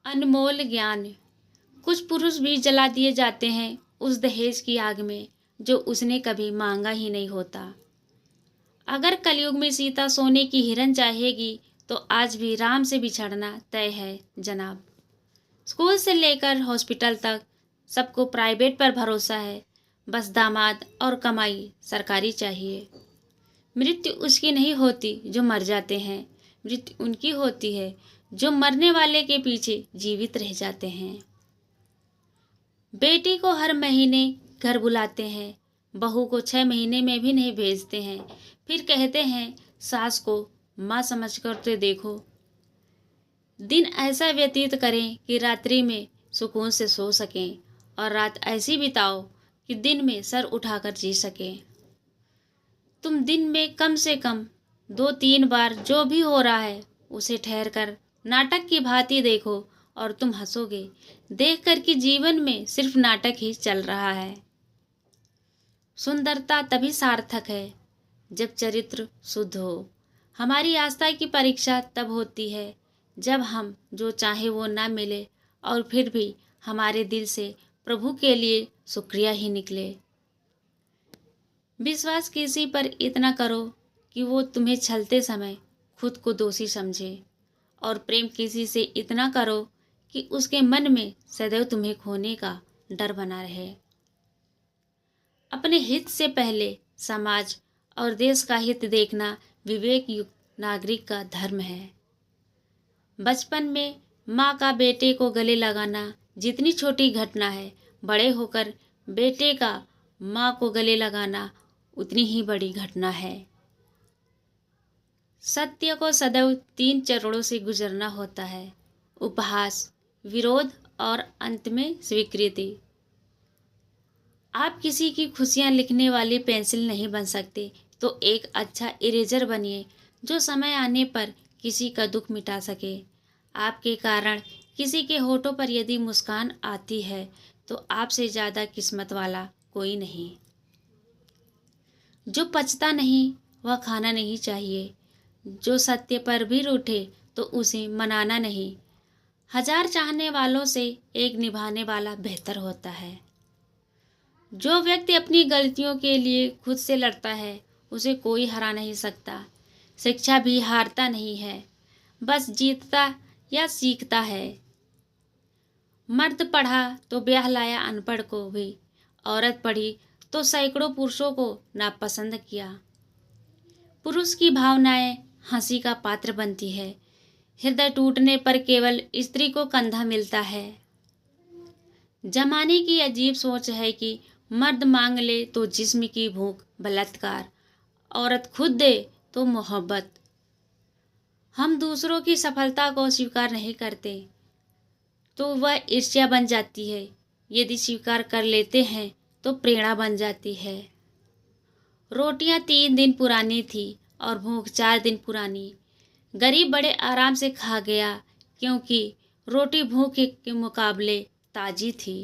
अनमोल ज्ञान। कुछ पुरुष भी जला दिए जाते हैं उस दहेज की आग में जो उसने कभी मांगा ही नहीं होता। अगर कलयुग में सीता सोने की हिरन चाहेगी तो आज भी राम से बिछड़ना तय है जनाब। स्कूल से लेकर हॉस्पिटल तक सबको प्राइवेट पर भरोसा है, बस दामाद और कमाई सरकारी चाहिए। मृत्यु उसकी नहीं होती जो मर जाते हैं, मृत्यु उनकी होती है जो मरने वाले के पीछे जीवित रह जाते हैं। बेटी को हर महीने घर बुलाते हैं, बहू को 6 महीने में भी नहीं भेजते हैं, फिर कहते हैं सास को माँ समझकर तो देखो। दिन ऐसा व्यतीत करें कि रात्रि में सुकून से सो सकें और रात ऐसी बिताओ कि दिन में सर उठाकर जी सकें। तुम दिन में कम से कम 2-3 बार जो भी हो रहा है उसे ठहर कर नाटक की भांति देखो और तुम हंसोगे देखकर कि जीवन में सिर्फ नाटक ही चल रहा है। सुंदरता तभी सार्थक है जब चरित्र शुद्ध हो। हमारी आस्था की परीक्षा तब होती है जब हम जो चाहे वो ना मिले और फिर भी हमारे दिल से प्रभु के लिए शुक्रिया ही निकले। विश्वास किसी पर इतना करो कि वो तुम्हें छलते समय खुद को दोषी समझे, और प्रेम किसी से इतना करो कि उसके मन में सदैव तुम्हें खोने का डर बना रहे। अपने हित से पहले समाज और देश का हित देखना विवेक युक्त नागरिक का धर्म है। बचपन में माँ का बेटे को गले लगाना जितनी छोटी घटना है, बड़े होकर बेटे का माँ को गले लगाना उतनी ही बड़ी घटना है। सत्य को सदैव 3 चरणों से गुजरना होता है: उपहास, विरोध और अंत में स्वीकृति। आप किसी की खुशियाँ लिखने वाली पेंसिल नहीं बन सकते, तो एक अच्छा इरेजर बनिए जो समय आने पर किसी का दुख मिटा सके। आपके कारण किसी के होठों पर यदि मुस्कान आती है तो आपसे ज़्यादा किस्मत वाला कोई नहीं। जो पचता नहीं वह खाना नहीं चाहिए, जो सत्य पर भी रूठे तो उसे मनाना नहीं। 1000 चाहने वालों से एक निभाने वाला बेहतर होता है। जो व्यक्ति अपनी गलतियों के लिए खुद से लड़ता है उसे कोई हरा नहीं सकता। शिक्षा भी हारता नहीं है, बस जीतता या सीखता है। मर्द पढ़ा तो ब्याह लाया अनपढ़ को भी, औरत पढ़ी तो सैकड़ों पुरुषों को नापसंद किया। पुरुष की भावनाएं हंसी का पात्र बनती है, हृदय टूटने पर केवल स्त्री को कंधा मिलता है। जमाने की अजीब सोच है कि मर्द मांग ले तो जिस्म की भूख बलात्कार, औरत खुद दे तो मोहब्बत। हम दूसरों की सफलता को स्वीकार नहीं करते तो वह ईर्ष्या बन जाती है, यदि स्वीकार कर लेते हैं तो प्रेरणा बन जाती है। रोटियां 3 दिन पुरानी थी और भूख 4 दिन पुरानी। गरीब बड़े आराम से खा गया क्योंकि रोटी भूख के मुकाबले ताजी थी।